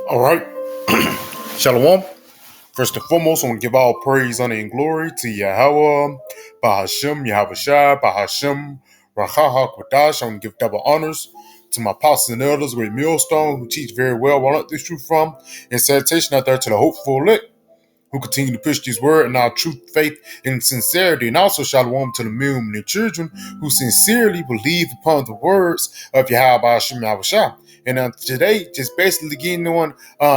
All right. Shalom. First and foremost, I want to give all praise, honor, and glory to Yahweh, Bahashem, Yahweh Shai, Bahashem, Rachaha Kwadash. I want to give double honors to my apostles and elders, great millstone, who teach very well where I learned this truth from. And salutation out there to the hopeful elect, who continue to push this word in our truth, faith, and sincerity. And also shalom to the million and children who sincerely believe upon the words of Yahweh Hashem Yahweh Shai. And today, just basically getting on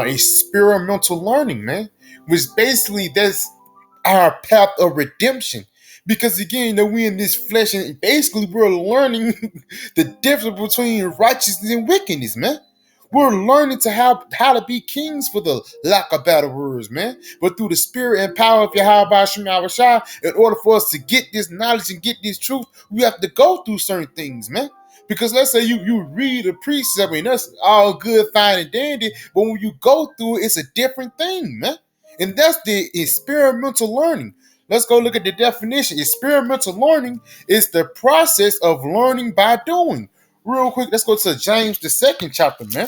experimental learning, man, which basically that's our path of redemption. Because again, we in this flesh, and basically we're learning the difference between righteousness and wickedness, man. We're learning to how to be kings, for the lack of better words, man. But through the spirit and power of Yahweh Hashem Yahweh Shai, in order for us to get this knowledge and get this truth, we have to go through certain things, man. Because let's say you read a precept, and that's all good, fine, and dandy, but when you go through it, it's a different thing, man. And that's the experimental learning. Let's go look at the definition. Experimental learning is the process of learning by doing. Real quick, let's go to James, the 2nd chapter, man.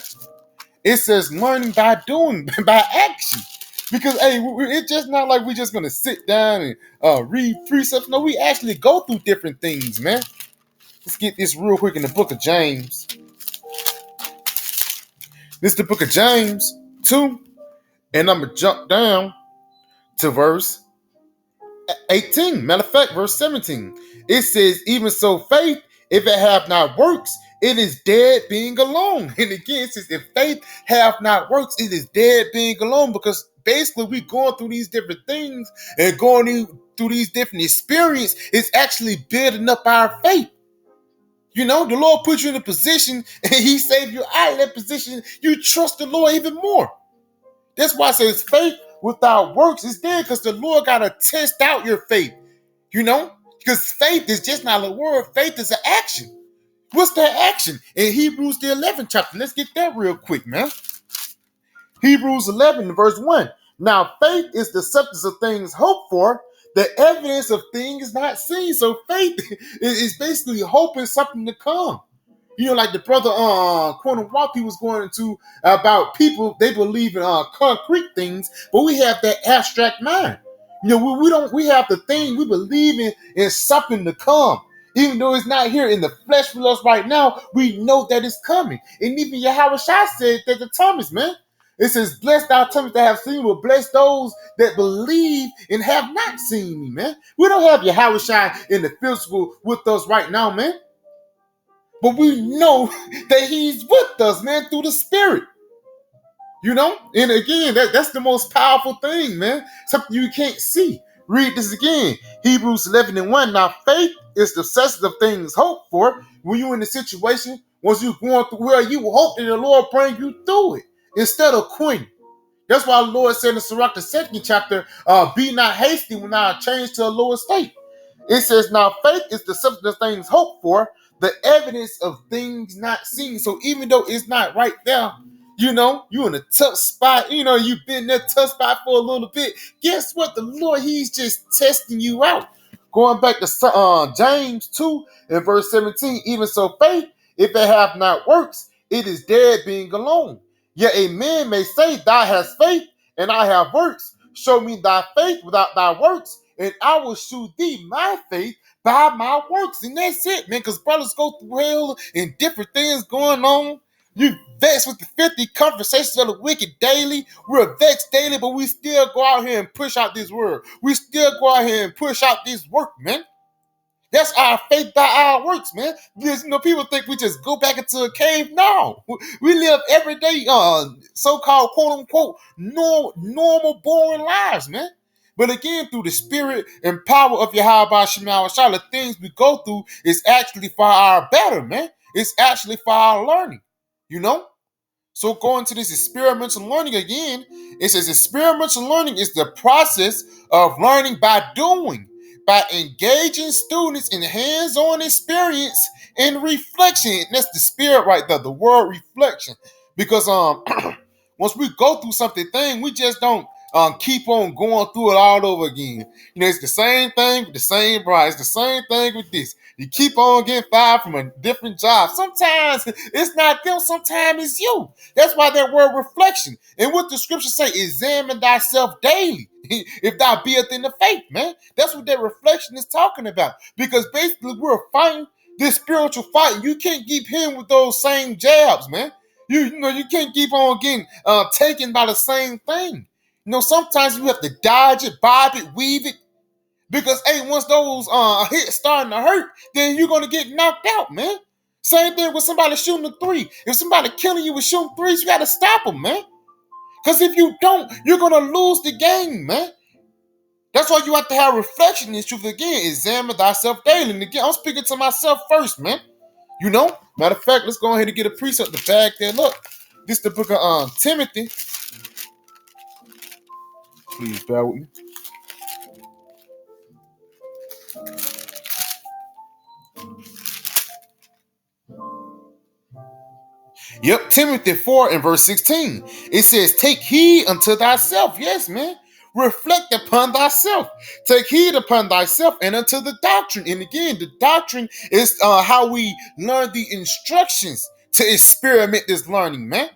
It says learning by doing, by action. Because, hey, it's just not like we're just going to sit down and read precepts. No, we actually go through different things, man. Let's get this real quick in the book of James. This is the book of James 2. And I'm going to jump down to verse 18. Matter of fact, verse 17. It says, even so faith, if it have not works, it is dead being alone. And again, it says, if faith have not works, it is dead being alone. Because basically we're going through these different things and going through these different experiences. It's actually building up our faith. You know, the Lord put you in a position and he saved you out of that position. You trust the Lord even more. That's why it says faith without works is dead, because the Lord got to test out your faith. You know, because faith is just not a word. Faith is an action. What's that action? In Hebrews, the 11th chapter. Let's get that real quick, man. Hebrews 11, verse 1. Now, faith is the substance of things hoped for, the evidence of things not seen. So faith is basically hoping something to come. You know, like the brother Corner Walk, he was going into about people, they believe in concrete things, but we have that abstract mind. You know, we have the thing, we believe in something to come. Even though it's not here in the flesh with us right now, we know that it's coming. And even Yahweh Shai said that to Thomas, man. It says, blessed are Thomas that have seen me, but bless those that believe and have not seen me, man. We don't have Yahweh Shai in the physical with us right now, man. But we know that he's with us, man, through the spirit. You know? And again, that's the most powerful thing, man. Something you can't see. Read this again. Hebrews 11 and 1. Now, faith is the substance of things hoped for. When you're in the situation, once you're going through where you hope that the Lord bring you through it, instead of quitting. That's why the Lord said in Sirach, the 2nd chapter, be not hasty when I change to a lower state. It says, now faith is the substance of things hoped for, the evidence of things not seen. So even though it's not right there, you know, you're in a tough spot, you know, you've been in that tough spot for a little bit. Guess what? The Lord, he's just testing you out. Going back to James 2 and verse 17, even so faith, if it have not works, it is dead being alone. Yet a man may say, thou hast faith, and I have works. Show me thy faith without thy works, and I will shew thee my faith by my works. And that's it, man, because brothers go through hell and different things going on. You vexed with the 50 conversations of the wicked daily. We're vexed daily, but we still go out here and push out this word. We still go out here and push out this work, man. That's our faith by our works, man. Because, you know, people think we just go back into a cave. No. We live every day, so-called, quote-unquote, normal, boring lives, man. But again, through the spirit and power of Yahweh Shema Shah, the things we go through is actually for our better, man. It's actually for our learning, you know? So going to this experimental learning again, it says experimental learning is the process of learning by doing, by engaging students in hands-on experience and reflection. That's the spirit right there, the word reflection. Because once we go through something, we just don't keep on going through it all over again. It's the same thing with the same bride. It's the same thing with this. You keep on getting fired from a different job. Sometimes it's not them, sometimes it's you. That's why that word reflection. And what the scriptures say, examine thyself daily. If thou beest in the faith, man. That's what that reflection is talking about. Because basically we're fighting this spiritual fight. You can't keep hitting with those same jabs, man. You can't keep on getting taken by the same thing. Sometimes you have to dodge it, bob it, weave it. Because hey, once those hits starting to hurt, then you're gonna get knocked out, man. Same thing with somebody shooting a three. If somebody killing you with shooting threes, you gotta stop them, man. Because if you don't, you're gonna lose the game, man. That's why you have to have reflection and truth again. Examine thyself daily. And again, I'm speaking to myself first, man. Matter of fact, let's go ahead and get a precept to back that up. This is the book of Timothy. Please bear with me. Yep, Timothy 4 and verse 16. It says, take heed unto thyself. Yes, man. Reflect upon thyself. Take heed upon thyself and unto the doctrine. And again, the doctrine is how we learn the instructions to experiment this learning, man.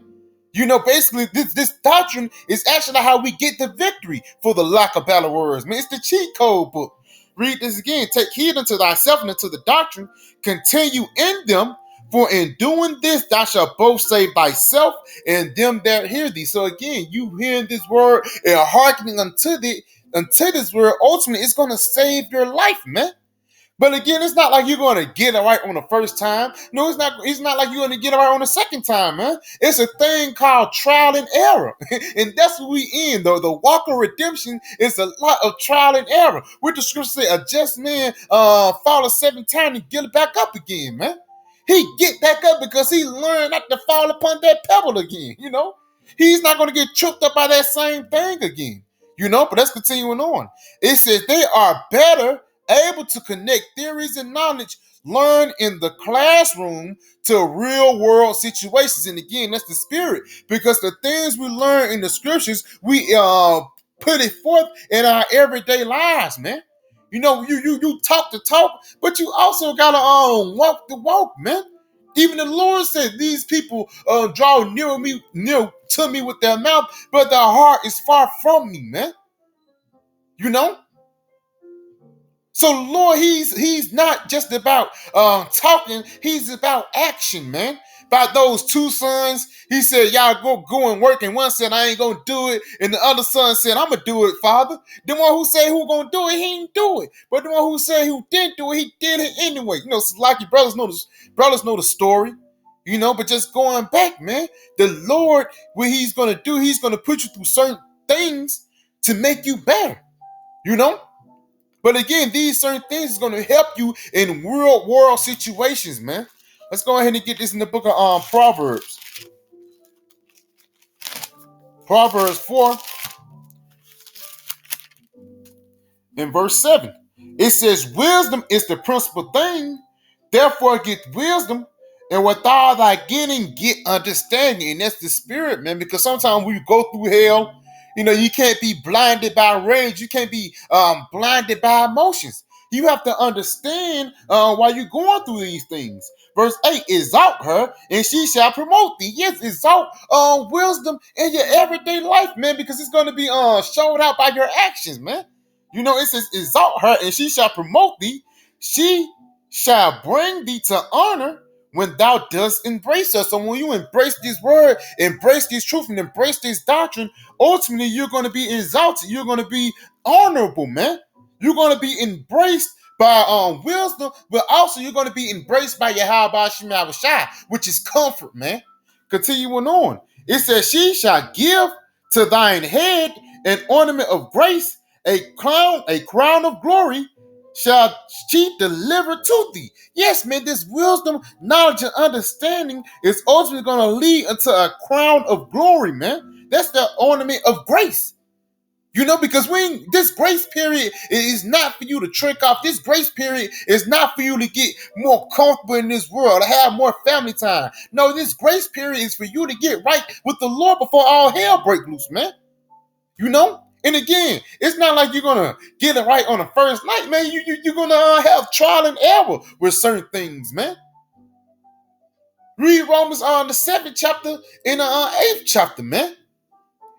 Basically, this doctrine is actually how we get the victory, for the lack of better words, man. It's the cheat code book. Read this again. Take heed unto thyself and unto the doctrine. Continue in them, for in doing this thou shalt both save thyself and them that hear thee. So again, you hearing this word and hearkening unto this word, ultimately it's going to save your life, man. But again, it's not like you're going to get it right on the first time. No, it's not. It's not like you're going to get it right on the second time, man. It's a thing called trial and error. And that's what we in. The walk of redemption is a lot of trial and error. With the scripture say, a just man fall 7 times and get it back up again, man. He get back up because he learned not to fall upon that pebble again, He's not going to get tripped up by that same thing again, But that's continuing on. It says they are better able to connect theories and knowledge learned in the classroom to real world situations. And again, that's the spirit, because the things we learn in the scriptures, we put it forth in our everyday lives, man. You talk the talk, but you also gotta walk the walk, man. Even the Lord said, these people draw near to me with their mouth, but their heart is far from me, man. So Lord, he's not just about talking, he's about action, man. About those 2 sons, he said, y'all go and work, and one said, I ain't gonna do it, and the other son said, I'm gonna do it, Father. The one who said who gonna do it, he didn't do it. But the one who said who didn't do it, he did it anyway. Like your brothers know the story. But just going back, man, the Lord, what he's gonna do, he's gonna put you through certain things to make you better. But again, these certain things is going to help you in real world situations, man. Let's go ahead and get this in the book of Proverbs. Proverbs 4 and verse 7. It says, wisdom is the principal thing. Therefore get wisdom. And with all thy getting, get understanding. And that's the spirit, man. Because sometimes we go through hell, you can't be blinded by rage. You can't be blinded by emotions. You have to understand why you're going through these things. Verse 8, exalt her, and she shall promote thee. Yes, exalt wisdom in your everyday life, man, because it's going to be showed out by your actions, man. It says, exalt her, and she shall promote thee. She shall bring thee to honor when thou dost embrace her. So when you embrace this word, embrace this truth, and embrace this doctrine, ultimately you're going to be exalted. You're going to be honorable, man. You're going to be embraced by wisdom, but also you're going to be embraced by Yahweh Shema Shai, which is comfort, man. Continuing on, it says, she shall give to thine head an ornament of grace, a crown of glory shall she deliver to thee. Yes, man, this wisdom, knowledge, and understanding is ultimately going to lead unto a crown of glory, man. That's the ornament of grace. Because this grace period is not for you to trick off. This grace period is not for you to get more comfortable in this world, to have more family time. No, this grace period is for you to get right with the Lord before all hell break loose, man. And again, it's not like you're gonna get it right on the first night, man. You're gonna have trial and error with certain things, man. Read Romans the 7th chapter and the 8th chapter, man.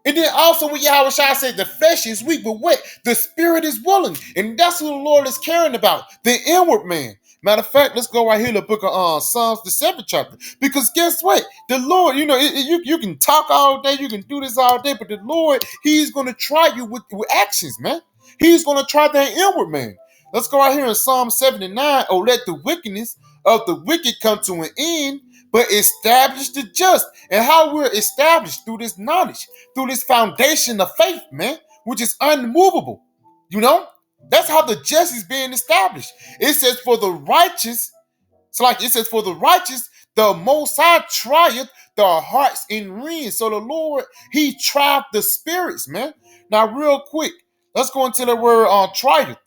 And then also when Yahweh Shai said the flesh is weak, but what? The spirit is willing. And that's what the Lord is caring about. The inward man. Matter of fact, let's go right here to the book of Psalms, the 7th chapter. Because guess what? The Lord, you can talk all day, you can do this all day, but the Lord, He's going to try you with actions, man. He's going to try that inward man. Let's go right here in Psalm 79. Oh, let the wickedness of the wicked come to an end, but establish the just. And how we're established through this knowledge, through this foundation of faith, man, which is unmovable. You know? That's how the just is being established. It says for the righteous, for the righteous, the Most High trieth the hearts and reins. So the Lord, He tried the spirits, man. Now, real quick, let's go into the word trieth.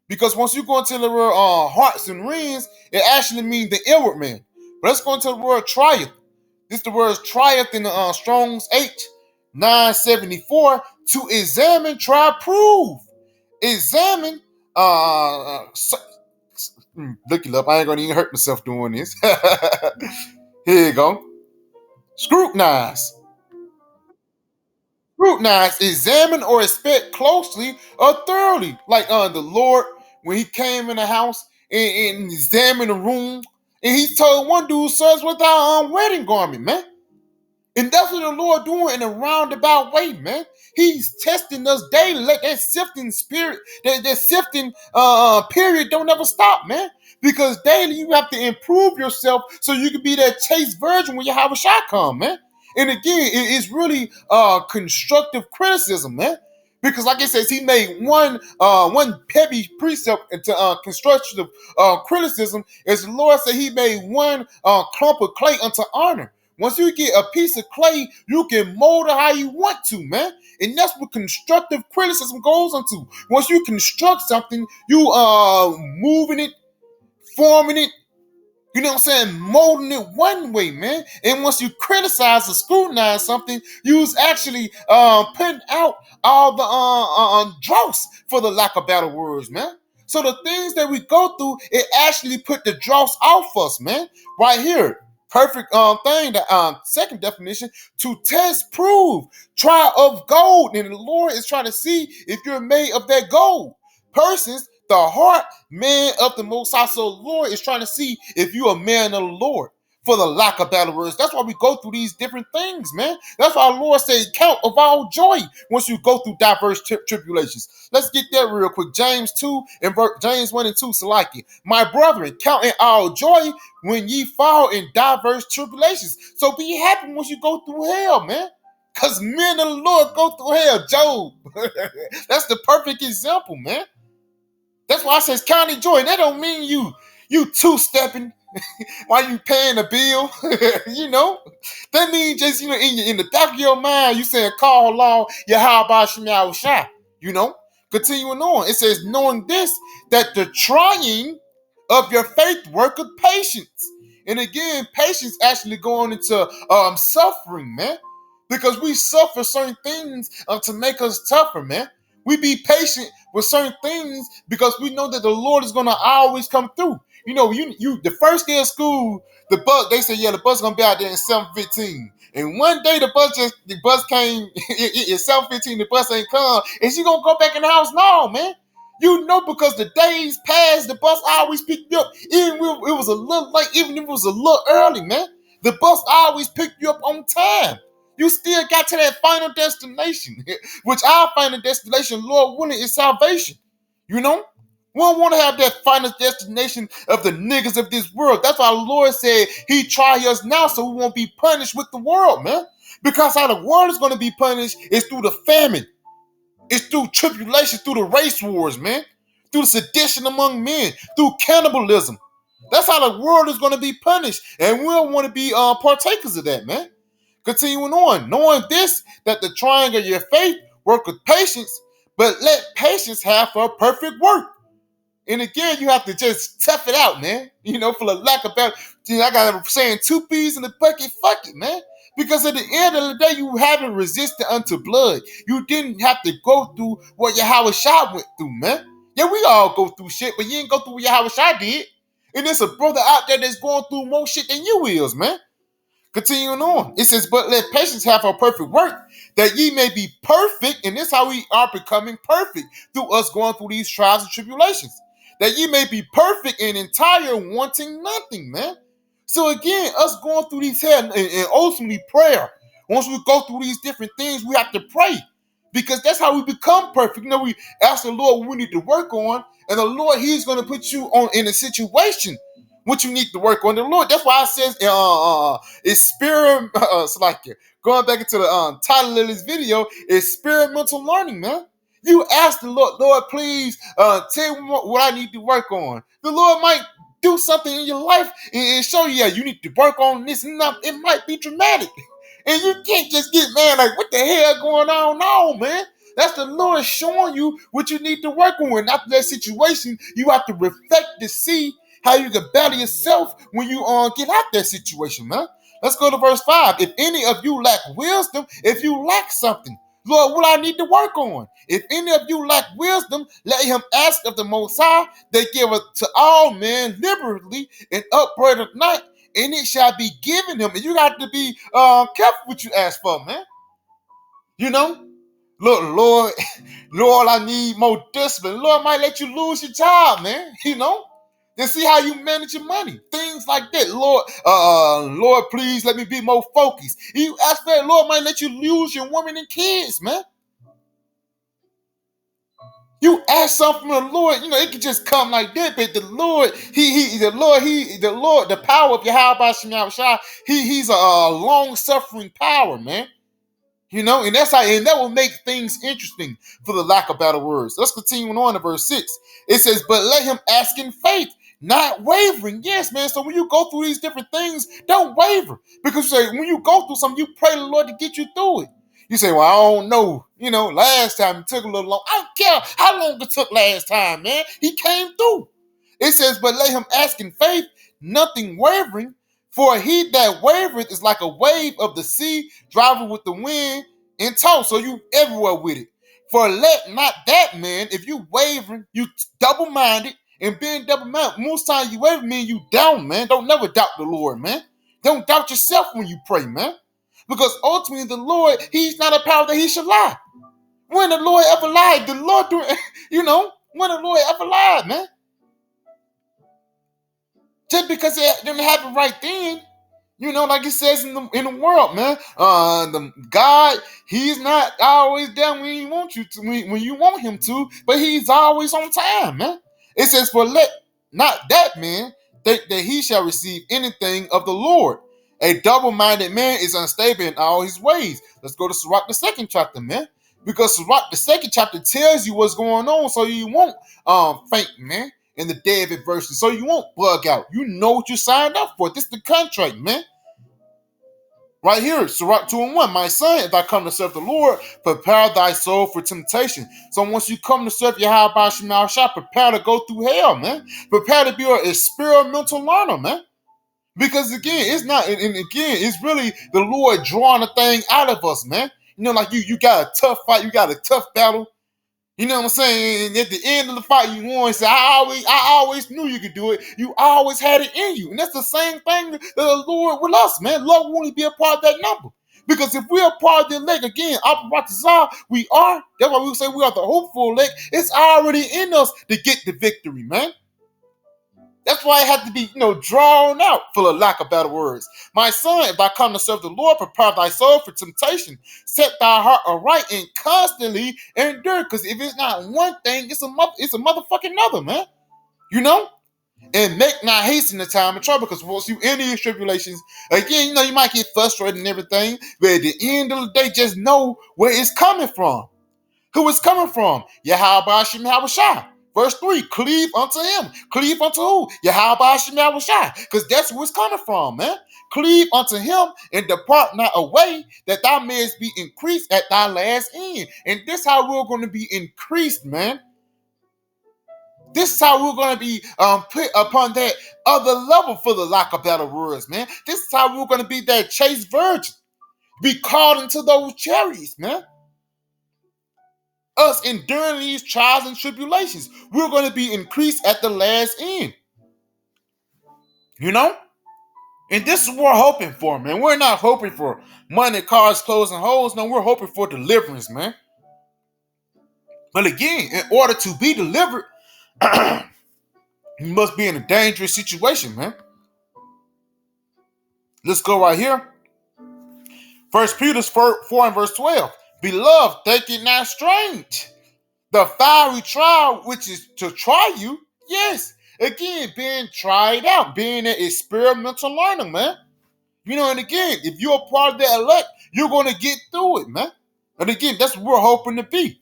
Because once you go into the word hearts and reins, it actually means the inward man. But let's go into the word trieth. This is the word trieth in the Strong's H 974, to examine, try, prove. Examine, look it up. I ain't gonna even hurt myself doing this. Here you go. Scrutinize. Scrutinize, examine, or inspect closely or thoroughly. Like the Lord, when He came in the house and examined the room, and He told one dude, "Sirs, without wedding garment, man." And that's what the Lord doing in a roundabout way, man. He's testing us daily. Let that sifting spirit, that sifting period don't ever stop, man. Because daily you have to improve yourself so you can be that chaste virgin when you have a shot come, man. And again, it's really constructive criticism, man. Because like it says, He made one heavy precept into constructive criticism. As the Lord said, He made one clump of clay unto honor. Once you get a piece of clay, you can mold it how you want to, man. And that's what constructive criticism goes into. Once you construct something, you moving it, forming it, you know what I'm saying, molding it one way, man. And once you criticize or scrutinize something, you was actually putting out all the dross, for the lack of better words, man. So the things that we go through, it actually put the dross off us, man. Right here. Perfect thing, the second definition, to test, prove, try of gold. And the Lord is trying to see if you're made of that gold. Persons, the heart man of the Most High. So the Lord is trying to see if you're a man of the Lord, for the lack of better words. That's why we go through these different things, man. That's why the Lord said, count of all joy once you go through diverse tribulations. Let's get that real quick. James 2 and James 1 and 2, Salaki. My brethren, count in all joy when ye fall in diverse tribulations. So be happy once you go through hell, man. Because men of the Lord go through hell. Job. That's the perfect example, man. That's why I says county joy. That don't mean you two-stepping while you paying a bill. You know? That means just, in the back of your mind, you saying, call along Yahweh Shem Shai. You know? Continuing on. It says, knowing this, that the trying of your faith worketh patience. And again, patience actually going into suffering, man. Because we suffer certain things to make us tougher, man. We be patient with certain things because we know that the Lord is gonna always come through. You the first day of school, they say, yeah, the bus gonna be out there in 7:15. And one day the bus came at 7:15, the bus ain't come, and she gonna go back in the house. No, man. Because the days passed, the bus always picked you up. Even if it was a little late, even if it was a little early, man. The bus always picked you up on time. You still got to that final destination, which our final destination, Lord willing, is salvation. You know? We don't want to have that final destination of the niggas of this world. That's why the Lord said He try us now so we won't be punished with the world, man. Because how the world is going to be punished is through the famine. It's through tribulation, through the race wars, man. Through the sedition among men, through cannibalism. That's how the world is going to be punished. And we don't want to be partakers of that, man. Continuing on, knowing this, that the trying of your faith work with patience, but let patience have her perfect work. And again, you have to just tough it out, man. For the lack of better, I got a saying, 2 peas in the bucket, fuck it, man. Because at the end of the day, you haven't resisted unto blood. You didn't have to go through what Yahweh Shai went through, man. Yeah, we all go through shit, but you ain't go through what Yahweh Shai did. And there's a brother out there that's going through more shit than you is, man. Continuing on, it says, but let patience have her perfect work, that ye may be perfect, and this is how we are becoming perfect, through us going through these trials and tribulations, that ye may be perfect and entire, wanting nothing, man. So again, us going through these hell and ultimately prayer, once we go through these different things, we have to pray, because that's how we become perfect. You know, we ask the Lord what we need to work on, and the Lord, He's going to put you on in a situation what you need to work on. The Lord, that's why I says it's spirit. It's like going back into the title of this video, is experimental learning, man. You ask the Lord, Lord, please tell me what I need to work on. The Lord might do something in your life and show you, yeah, you need to work on this and that. It might be dramatic. And you can't just get mad like, what the hell going on? No, man. That's the Lord showing you what you need to work on. And after that situation, you have to reflect to see how you can better yourself when you get out that situation, man. Let's go to verse 5. If any of you lack wisdom, if you lack something, Lord, what I need to work on? If any of you lack wisdom, let him ask of the Most High, that giveth to all men liberally and upbraideth not, and it shall be given him. And you got to be careful what you ask for, man. You know? Look, Lord, Lord, I need more discipline. Lord might let you lose your job, man. You know? To see how you manage your money. Things like that. Lord, Lord, please let me be more focused. You ask for that, Lord might let you lose your woman and kids, man. You ask something from the Lord, you know, it can just come like that. But the Lord, the power of Yahweh Shem Shai, he's a long-suffering power, man. You know, and that's how, and that will make things interesting for the lack of better words. Let's continue on to verse 6. It says, but let him ask in faith, not wavering. Yes, man. So when you go through these different things, don't waver. Because when you go through something, you pray the Lord to get you through it. You say, well, I don't know. You know, last time it took a little long. I don't care how long it took last time, man. He came through. It says, but let him ask in faith, nothing wavering. For he that wavereth is like a wave of the sea, driving with the wind and tossed. So you everywhere with it. For let not that man, if you wavering, you double-minded, and being double-minded, most times you waver mean you down, man. Don't never doubt the Lord, man. Don't doubt yourself when you pray, man. Because ultimately the Lord, he's not a power that he should lie. When the Lord ever lied, the Lord, when the Lord ever lied, man. Just because it didn't happen right then, you know, like it says in the world, man. The God, he's not always there when you want you to, when you want him to, but he's always on time, man. It says, for let not that man think that he shall receive anything of the Lord. A double-minded man is unstable in all his ways. Let's go to Sirach the 2nd chapter, man. Because Sirach the 2nd chapter tells you what's going on, so you won't faint, man, in the day of adversity. So you won't bug out. You know what you signed up for. This is the contract, man. Right here, Sirach 2:1. My son, if I come to serve the Lord, prepare thy soul for temptation. So once you come to serve Yahweh Shem Shai, prepare to go through hell, man. Prepare to be an experimental learner, man. Because again, it's not, and again, it's really the Lord drawing a thing out of us, man. You know, like you got a tough fight, you got a tough battle. You know what I'm saying? And at the end of the fight, you won. So I always knew you could do it. You always had it in you. And that's the same thing that the Lord with us, man. Lord will only be a part of that number. Because if we're a part of the elect, again, we are. That's why we say we are the hopeful elect. It's already in us to get the victory, man. That's why it had to be, drawn out, for the lack of better words. My son, if I come to serve the Lord, prepare thy soul for temptation. Set thy heart aright and constantly endure. Because if it's not one thing, it's a motherfucking other, man. You know? And make not haste in the time of trouble. Because once you in these tribulations, again, you might get frustrated and everything. But at the end of the day, just know where it's coming from. Who it's coming from? Yahweh Shem Shai. Verse 3, cleave unto him. Cleave unto who? Yahweh Shem Shai. Because that's where it's coming from, man. Cleave unto him and depart not away, that thou mayest be increased at thy last end. And this is how we're going to be increased, man. This is how we're going to be put upon that other level, for the lack of better words, man. This is how we're going to be that chaste virgin. be called into those chariots, man. Us enduring these trials and tribulations, we're going to be increased at the last end. You know? And this is what we're hoping for, man. We're not hoping for money, cars, clothes, and hoes. No, we're hoping for deliverance, man. But again, in order to be delivered, you must be in a dangerous situation, man. Let's go right here. 1 Peter 4 and verse 12. Beloved, think it not strange. The fiery trial, which is to try you, yes. Again, being tried out, being an experimental learner, man. You know, and again, if you're a part of the elect, you're going to get through it, man. And again, that's what we're hoping to be.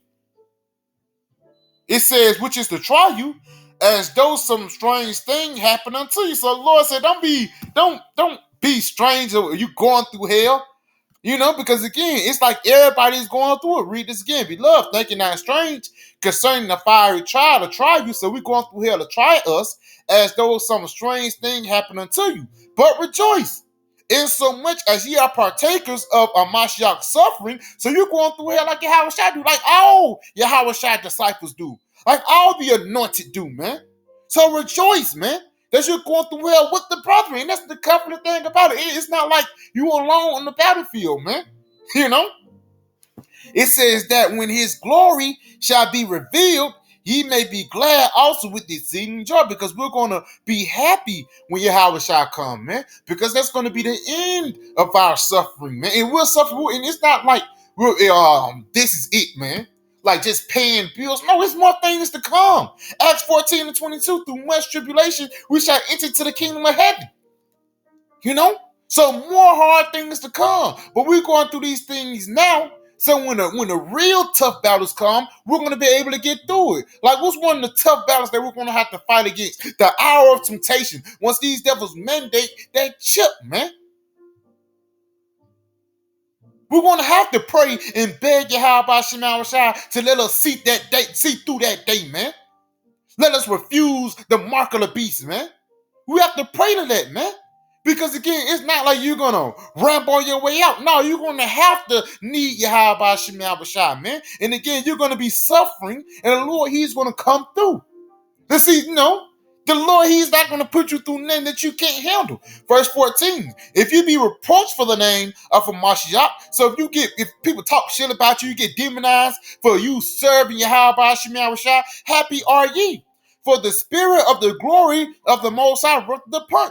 It says, which is to try you, as though some strange thing happened unto you. So the Lord said, don't be strange or you going through hell. You know, because again, it's like everybody's going through it. Read this again. Beloved, thinking not strange concerning the fiery trial to try you. So we're going through hell to try us, as though some strange thing happened unto you. But rejoice, in so much as ye are partakers of a Mashiach suffering. So you're going through hell like Yahweh Shai do, like all Yahweh Shai disciples do, like all the anointed do, man. So rejoice, man, that you're going through hell with the brethren. And that's the comforting thing about it. It's not like you alone on the battlefield, man. You know? It says that when his glory shall be revealed, ye may be glad also with exceeding joy, because we're going to be happy when Yahweh shall come, man, because that's going to be the end of our suffering, man. And we'll suffer, and it's not like this is it, man. Like just paying bills. No, it's more things to come. Acts 14 and 22, through much tribulation, we shall enter to the kingdom of heaven. You know? So more hard things to come. But we're going through these things now. So when the real tough battles come, we're going to be able to get through it. Like, what's one of the tough battles that we're going to have to fight against? The hour of temptation. Once these devils mandate that chip, man. We're going to have to pray and beg Yahweh Shema Shai to let us see through that day, man. Let us refuse the mark of the beast, man. We have to pray to that, man. Because again, it's not like you're going to ramp on your way out. No, you're going to have to need Yahweh Shema Shai, man. And again, you're going to be suffering, and the Lord, he's going to come through. Let's see, the Lord, he's not going to put you through nothing that you can't handle. Verse 14, if you be reproached for the name of a Mashiach, so if people talk shit about you, you get demonized for you serving Yahweh Shema Shai, happy are ye. For the spirit of the glory of the Most High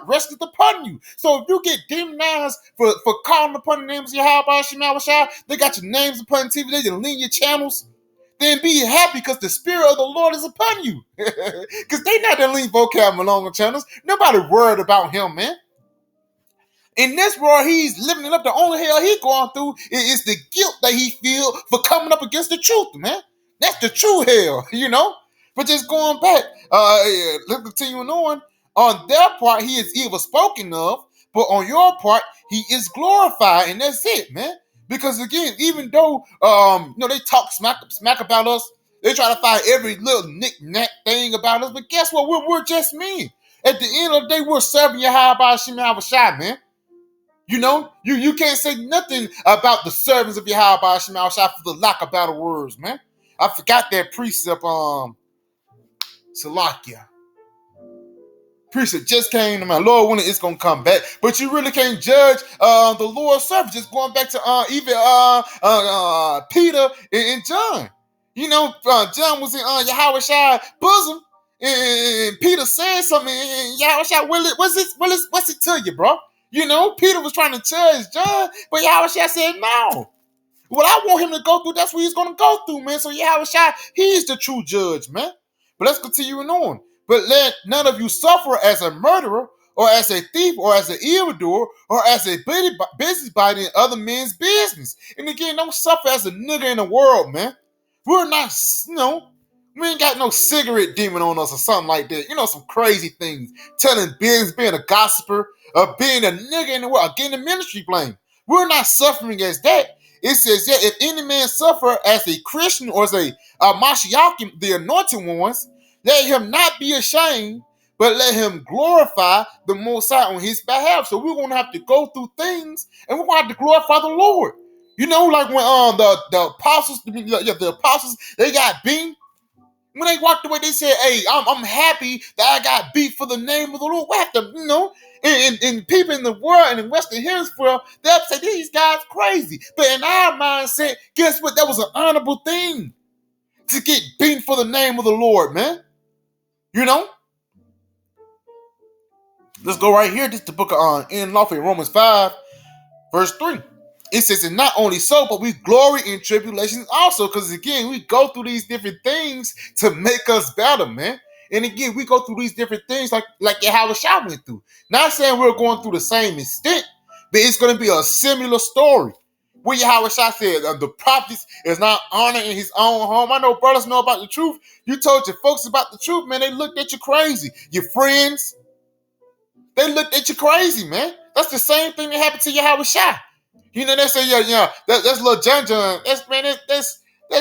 rested upon you. So if you get demonized for calling upon the names of Yahweh Shema Shai, they got your names upon TV, they can lean your channels. Then be happy because the spirit of the Lord is upon you. Because they not the lean vocab along the channels. Nobody worried about him, man. In this world, he's living it up. The only hell he's going through is the guilt that he feels for coming up against the truth, man. That's the true hell, But just going back, let's continuing on their part, he is evil spoken of, but on your part, he is glorified, and that's it, man. Because again, even though they talk smack about us, they try to find every little knick-knack thing about us, but guess what? We're just men. At the end of the day, we're serving Yahweh Shema Shai, man. You can't say nothing about the servants of Yahweh Shema Shai for the lack of better words, man. I forgot that precept, Salakia. Precept just came to my Lord when it's gonna come back, but you really can't judge the Lord's servant. Just going back to even Peter and John. John was in Yahweh Shai's bosom, and Peter said something, and Yahweh Shai, what's it to you, bro? Peter was trying to judge John, but Yahweh Shai said no. What I want him to go through, that's what he's gonna go through, man. So Yahweh Shai, he's the true judge, man. But let's continue on. But let none of you suffer as a murderer, or as a thief, or as an evildoer, or as a busybody in other men's business. And again, don't suffer as a nigga in the world, man. We're not, we ain't got no cigarette demon on us or something like that. Some crazy things. Telling business, being a gossiper, or being a nigga in the world, or getting the ministry blame. We're not suffering as that. It says, if any man suffer as a Christian or as a Mashiach, the anointed ones, let him not be ashamed, but let him glorify the Most High on his behalf. So we're gonna have to go through things, and we're gonna have to glorify the Lord. You know, like when the apostles, the apostles, they got beaten. When they walked away, they said, "Hey, I'm happy that I got beat for the name of the Lord." We have to, and people in the world and in Western Hemisphere, they'll say these guys crazy. But in our mindset, guess what? That was an honorable thing to get beaten for the name of the Lord, man. You know. Let's go right here. This is the book of in lawful Romans 5, verse 3. It says, and not only so, but we glory in tribulations also. Because again, we go through these different things to make us better, man. And again, we go through these different things like Yahweh Shah went through. Not saying we're going through the same extent, but it's going to be a similar story. Where Yahweh Shah said, the prophets is not honored in his own home. I know brothers know about the truth. You told your folks about the truth, man. They looked at you crazy. Your friends, they looked at you crazy, man. That's the same thing that happened to Yahweh Shah. You know, they say, that's little John. That's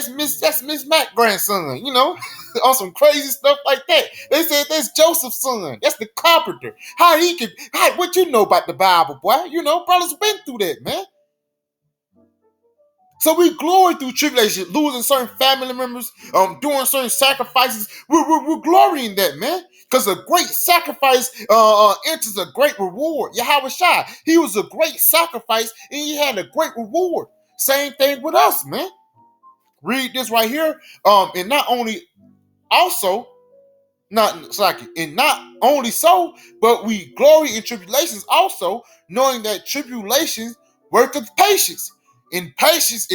Miss Mac grandson, on some crazy stuff like that. They said that's Joseph's son. That's the carpenter. What you know about the Bible, boy? Brothers been through that, man. So we glory through tribulation, losing certain family members, doing certain sacrifices. We're glorying in that, man. Because a great sacrifice enters a great reward. Yahweh Shai, he was a great sacrifice and he had a great reward. Same thing with us, man. Read this right here. And not only also, not only so, but we glory in tribulations also, knowing that tribulations worketh patience. In patience,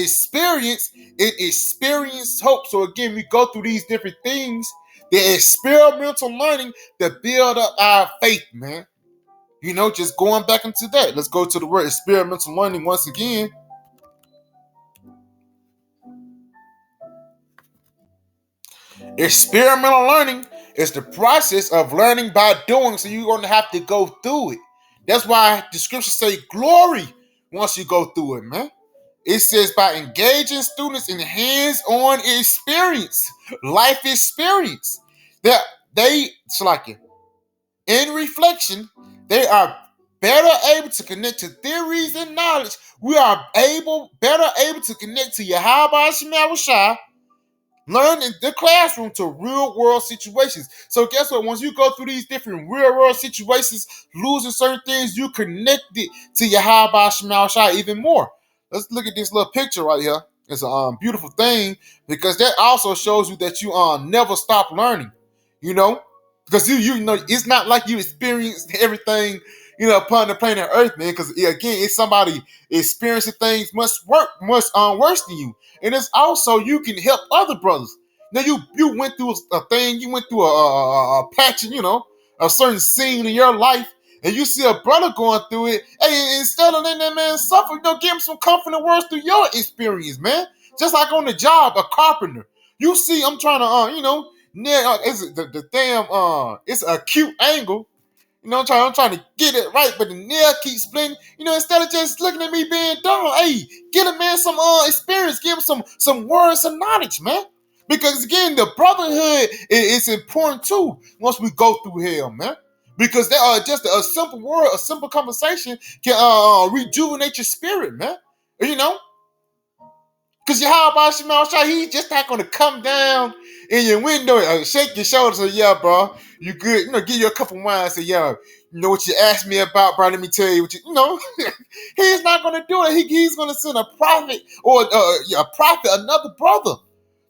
experience hope. So again, we go through these different things, the experimental learning to build up our faith, man. Just going back into that. Let's go to the word experimental learning once again. Experimental learning is the process of learning by doing, so you're going to have to go through it. That's why the scriptures say glory once you go through it, man. It says by engaging students in hands-on experience, life experience, that in reflection, they are better able to connect to theories and knowledge. We are better able to connect to Yahweh Shai, learn in the classroom to real world situations. So guess what? Once you go through these different real world situations, losing certain things, you connect it to Yahweh Shai even more. Let's look at this little picture right here. It's a beautiful thing because that also shows you that you never stop learning. Because you know it's not like you experienced everything upon the planet Earth, man. Because again, it's somebody experiencing things much worse than you. And it's also you can help other brothers. Now you went through a thing, you went through a patch, a certain scene in your life, and you see a brother going through it. Hey, instead of letting that man suffer, give him some comforting words through your experience, man. Just like on the job, a carpenter. You see, I'm trying to it's the damn it's a cute angle. I'm trying to get it right, but the nail keeps splitting. Instead of just looking at me being dumb, hey, get a man some experience, give him some words of knowledge, man. Because again, the brotherhood is important too. Once we go through hell, man, because there are just a simple word, a simple conversation can rejuvenate your spirit, man. Because Yahweh Shai, he's just not going to come down in your window and shake your shoulders and say, yeah, bro, you good. Give you a couple wines and say, yeah, you know what you asked me about, bro, let me tell you what he's not going to do it. He's going to send a prophet or another brother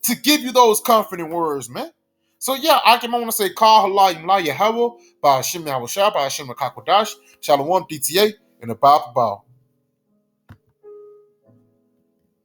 to give you those comforting words, man. So yeah, I want to say, call Allah Yahweh, by Hashem Yahushua, by Hashem Kakodash, Shalom DTA, and the Bible.